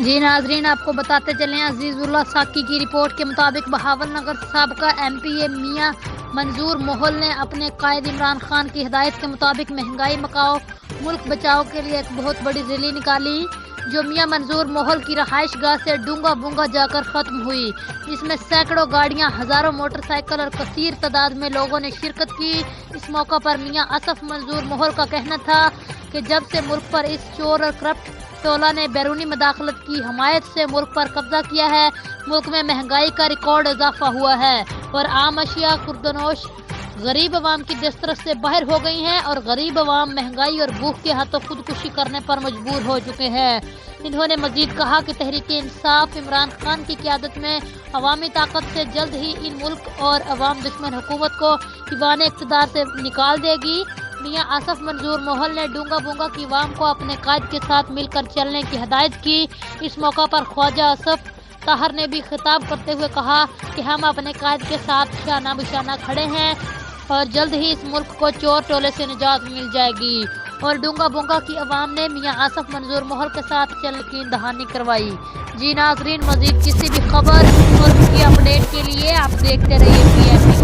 جی ناظرین، آپ کو بتاتے چلیں عزیز اللہ ساکی کی رپورٹ کے مطابق بہاول نگر سابقہ ایم پی اے میاں منظور محل نے اپنے قائد عمران خان کی ہدایت کے مطابق مہنگائی مکاؤ ملک بچاؤ کے لیے ایک بہت بڑی ریلی نکالی جو میاں منظور محل کی رہائش گاہ سے ڈونگا بونگا جا کر ختم ہوئی، جس میں سینکڑوں گاڑیاں، ہزاروں موٹر سائیکل اور کثیر تعداد میں لوگوں نے شرکت کی۔ اس موقع پر میاں اصف منظور محل کا کہنا تھا کہ جب سے ملک پر اس چور اور کرپٹ ٹولہ نے بیرونی مداخلت کی حمایت سے ملک پر قبضہ کیا ہے، ملک میں مہنگائی کا ریکارڈ اضافہ ہوا ہے اور عام اشیاء خوردنوش غریب عوام کی دسترس سے باہر ہو گئی ہیں اور غریب عوام مہنگائی اور بھوک کے ہاتھوں خودکشی کرنے پر مجبور ہو چکے ہیں۔ انہوں نے مزید کہا کہ تحریک انصاف عمران خان کی قیادت میں عوامی طاقت سے جلد ہی ان ملک اور عوام دشمن حکومت کو ایوان اقتدار سے نکال دے گی۔ میاں اصف منظور محل نے ڈونگا بونگا کی عوام کو اپنے قائد کے ساتھ مل کر چلنے کی ہدایت کی۔ اس موقع پر خواجہ اصف طاہر نے بھی خطاب کرتے ہوئے کہا کہ ہم اپنے قائد کے ساتھ شانہ بشانہ کھڑے ہیں اور جلد ہی اس ملک کو چور ٹولے سے نجات مل جائے گی، اور ڈونگا بونگا کی عوام نے میاں اصف منظور محل کے ساتھ چل یقین دہانی کروائی۔ جی ناظرین، مزید کسی بھی خبر اور اس کی اپڈیٹ کے لیے آپ دیکھتے رہیے PMP